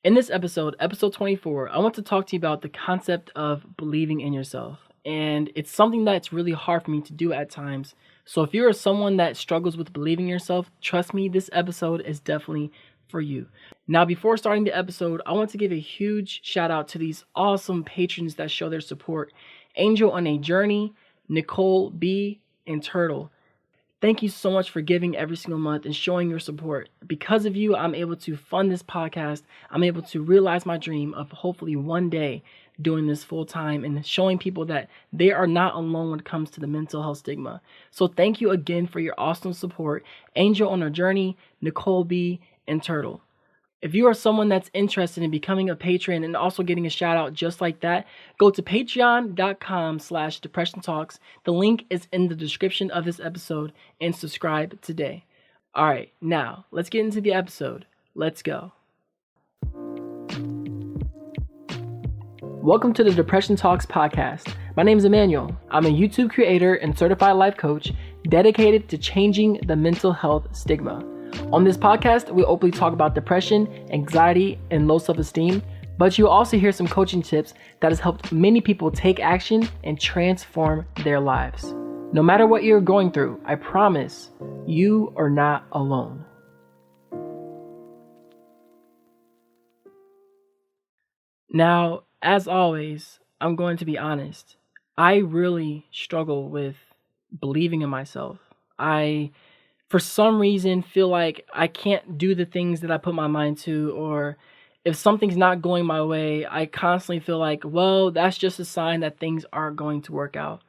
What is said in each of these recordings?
In this episode 24, I want to talk to you about the concept of believing in yourself. And it's something that's really hard for me to do at times. So if you're someone that struggles with believing in yourself, trust me, this episode is definitely for you. Now, before starting the episode, I want to give a huge shout out to these awesome patrons that show their support: Angel on a Journey, Nicole B, and Turtle. Thank you so much for giving every single month and showing your support. Because of you, I'm able to fund this podcast. I'm able to realize my dream of hopefully one day doing this full time and showing people that they are not alone when it comes to the mental health stigma. So thank you again for your awesome support, Angel on a Journey, Nicole B, and Turtle. If you are someone that's interested in becoming a patron and also getting a shout out just like that, go to patreon.com/depression talks. The link is in the description of this episode and subscribe today. All right, now let's get into the episode. Let's go. Welcome to the Depression Talks podcast. My name is Emmanuel. I'm a YouTube creator and certified life coach dedicated to changing the mental health stigma. On this podcast, we openly talk about depression, anxiety, and low self-esteem, but you'll also hear some coaching tips that has helped many people take action and transform their lives. No matter what you're going through, I promise you are not alone. Now, as always, I'm going to be honest. I really struggle with believing in myself. For some reason, feel like I can't do the things that I put my mind to, or if something's not going my way, I constantly feel like, well, that's just a sign that things aren't going to work out.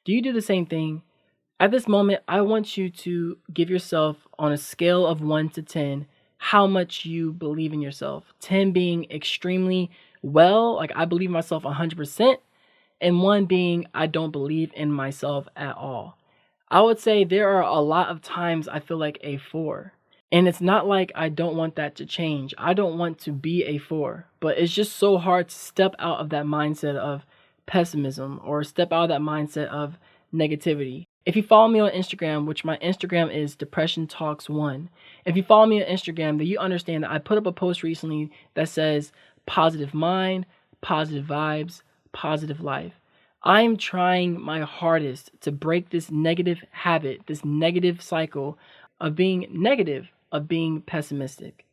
Do you do the same thing? At this moment, I want you to give yourself, on a scale of 1 to 10, how much you believe in yourself. 10 being extremely well, like I believe in myself 100%, and 1 being I don't believe in myself at all. I would say there are a lot of times I feel like a 4. And it's not like I don't want that to change. I don't want to be a 4. But it's just so hard to step out of that mindset of pessimism or step out of that mindset of negativity. If you follow me on Instagram, which my Instagram is Depression Talks 1. If you follow me on Instagram, then you understand that I put up a post recently that says positive mind, positive vibes, positive life. I'm trying my hardest to break this negative habit, this negative cycle of being negative, of being pessimistic.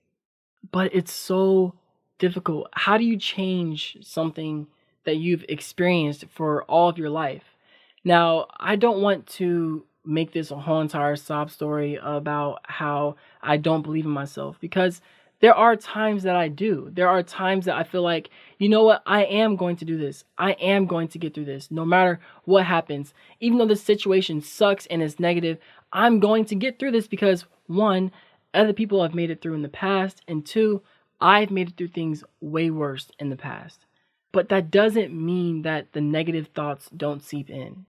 But it's so difficult. How do you change something that you've experienced for all of your life? Now, I don't want to make this a whole entire sob story about how I don't believe in myself, because there are times that I do. There are times that I feel like, you know what, I am going to do this. I am going to get through this no matter what happens. Even though the situation sucks and is negative, I'm going to get through this because 1, other people have made it through in the past, and 2, I've made it through things way worse in the past. But that doesn't mean that the negative thoughts don't seep in.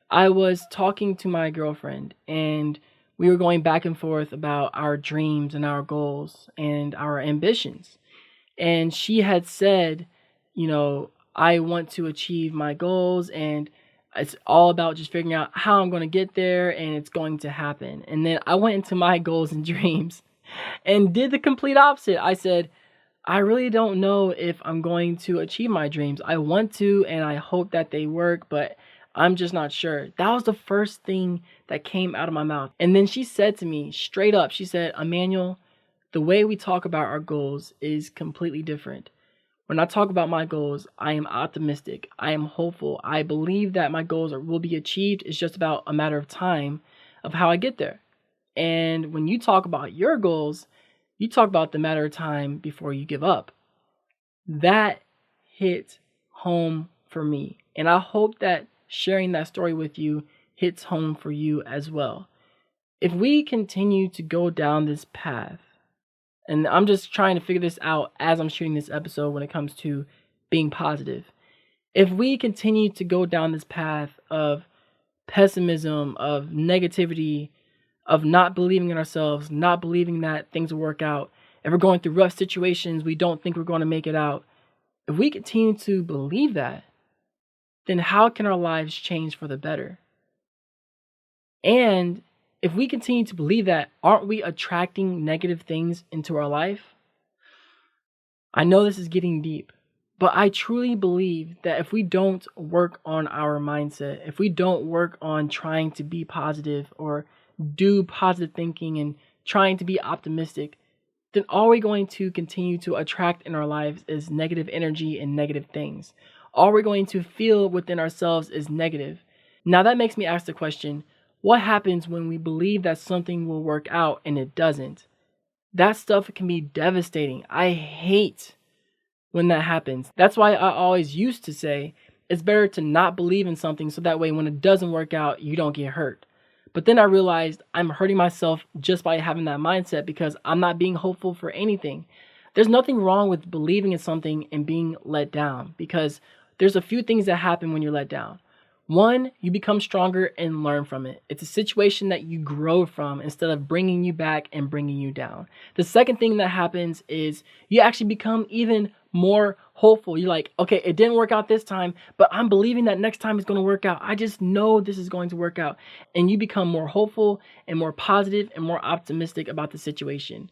I was talking to my girlfriend, and we were going back and forth about our dreams and our goals and our ambitions. And she had said, I want to achieve my goals, and it's all about just figuring out how I'm going to get there, and it's going to happen. And then I went into my goals and dreams and did the complete opposite. I said, I really don't know if I'm going to achieve my dreams. I want to, and I hope that they work, but I'm just not sure. That was the first thing that came out of my mouth. And then she said to me straight up, she said, Emmanuel, the way we talk about our goals is completely different. When I talk about my goals, I am optimistic. I am hopeful. I believe that my goals will be achieved. It's just about a matter of time of how I get there. And when you talk about your goals, you talk about the matter of time before you give up. That hit home for me. And I hope that sharing that story with you hits home for you as well. If we continue to go down this path, and I'm just trying to figure this out as I'm shooting this episode when it comes to being positive. If we continue to go down this path of pessimism, of negativity, of not believing in ourselves, not believing that things will work out, if we're going through rough situations, we don't think we're going to make it out. If we continue to believe that, then how can our lives change for the better? And if we continue to believe that, aren't we attracting negative things into our life? I know this is getting deep, but I truly believe that if we don't work on our mindset, if we don't work on trying to be positive or do positive thinking and trying to be optimistic, then all we're going to continue to attract in our lives is negative energy and negative things. All we're going to feel within ourselves is negative. Now that makes me ask the question, what happens when we believe that something will work out and it doesn't? That stuff can be devastating. I hate when that happens. That's why I always used to say it's better to not believe in something so that way when it doesn't work out, you don't get hurt. But then I realized I'm hurting myself just by having that mindset because I'm not being hopeful for anything. There's nothing wrong with believing in something and being let down because there's a few things that happen when you're let down. One, you become stronger and learn from it. It's a situation that you grow from instead of bringing you back and bringing you down. The second thing that happens is you actually become even more hopeful. You're like, okay, it didn't work out this time, but I'm believing that next time it's going to work out. I just know this is going to work out. And you become more hopeful and more positive and more optimistic about the situation.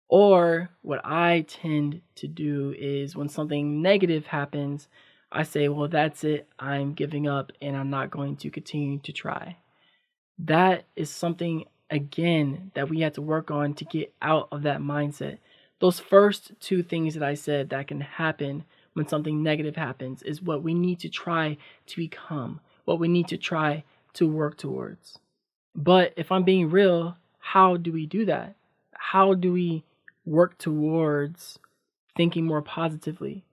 Or what I tend to do is when something negative happens, I say, well, that's it. I'm giving up and I'm not going to continue to try. That is something, again, that we have to work on to get out of that mindset. Those first two things that I said that can happen when something negative happens is what we need to try to become, what we need to try to work towards. But if I'm being real, how do we do that? How do we work towards thinking more positively?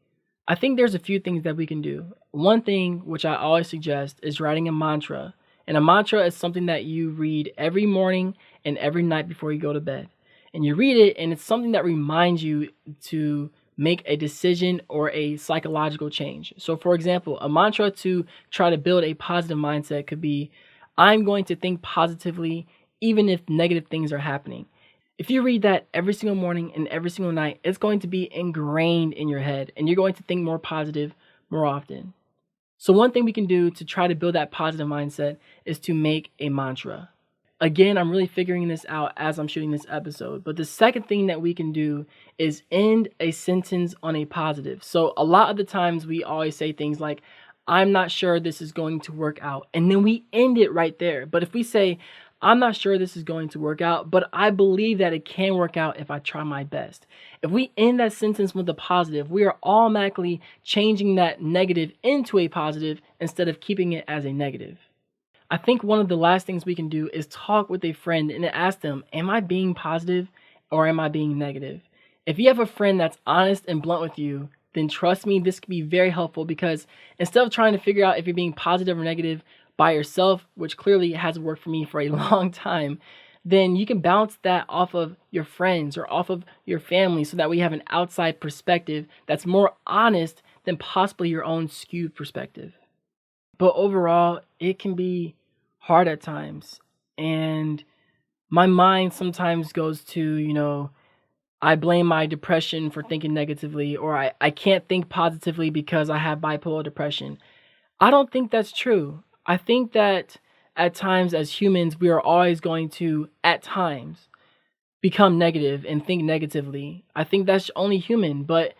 I think there's a few things that we can do. One thing which I always suggest is writing a mantra. And a mantra is something that you read every morning and every night before you go to bed. And you read it and it's something that reminds you to make a decision or a psychological change. So for example, a mantra to try to build a positive mindset could be, I'm going to think positively even if negative things are happening. If you read that every single morning and every single night, it's going to be ingrained in your head and you're going to think more positive more often. So one thing we can do to try to build that positive mindset is to make a mantra. Again, I'm really figuring this out as I'm shooting this episode. But the second thing that we can do is end a sentence on a positive. So a lot of the times we always say things like, I'm not sure this is going to work out. And then we end it right there. But if we say, I'm not sure this is going to work out, but I believe that it can work out if I try my best. If we end that sentence with a positive, we are automatically changing that negative into a positive instead of keeping it as a negative. I think one of the last things we can do is talk with a friend and ask them, am I being positive or am I being negative? If you have a friend that's honest and blunt with you, then trust me, this can be very helpful because instead of trying to figure out if you're being positive or negative by yourself, which clearly hasn't worked for me for a long time, then you can bounce that off of your friends or off of your family so that we have an outside perspective that's more honest than possibly your own skewed perspective. But overall, it can be hard at times. And my mind sometimes goes to, I blame my depression for thinking negatively, or I can't think positively because I have bipolar depression. I don't think that's true. I think that at times as humans, we are always going to, at times, become negative and think negatively. I think that's only human. But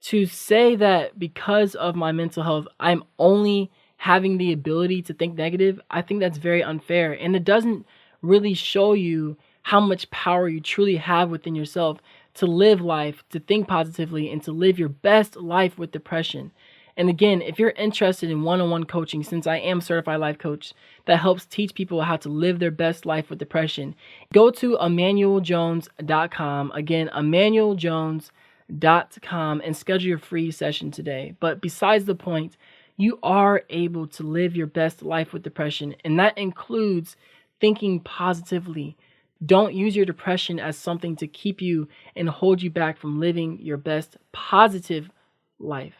to say that because of my mental health, I'm only having the ability to think negative, I think that's very unfair. And it doesn't really show you how much power you truly have within yourself to live life, to think positively, and to live your best life with depression. And again, if you're interested in one-on-one coaching, since I am a certified life coach that helps teach people how to live their best life with depression, go to emmanueljones.com. Again, emmanueljones.com and schedule your free session today. But besides the point, you are able to live your best life with depression, and that includes thinking positively. Don't use your depression as something to keep you and hold you back from living your best positive life.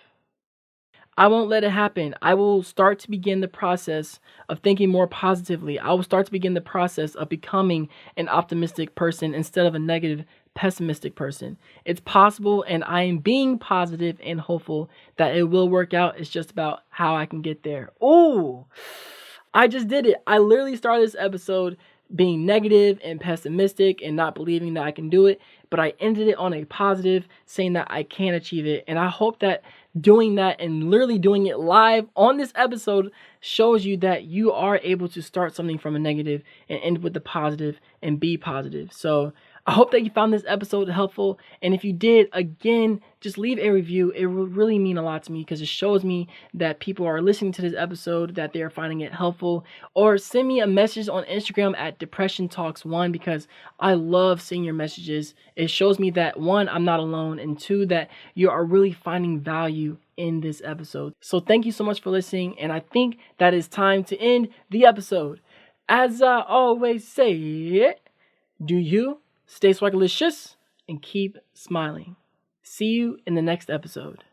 I won't let it happen. I will start to begin the process of thinking more positively. I will start to begin the process of becoming an optimistic person instead of a negative, pessimistic person. It's possible, and I am being positive and hopeful that it will work out. It's just about how I can get there. Oh, I just did it. I literally started this episode being negative and pessimistic and not believing that I can do it, but I ended it on a positive, saying that I can achieve it. And I hope that doing that and literally doing it live on this episode shows you that you are able to start something from a negative and end with the positive and be positive. So I hope that you found this episode helpful. And if you did, again, just leave a review. It will really mean a lot to me because it shows me that people are listening to this episode, that they are finding it helpful. Or send me a message on Instagram at Depression Talks 1 because I love seeing your messages. It shows me that, one, I'm not alone, and two, that you are really finding value in this episode. So thank you so much for listening. And I think that is time to end the episode. As I always say, do you stay swagalicious and keep smiling. See you in the next episode.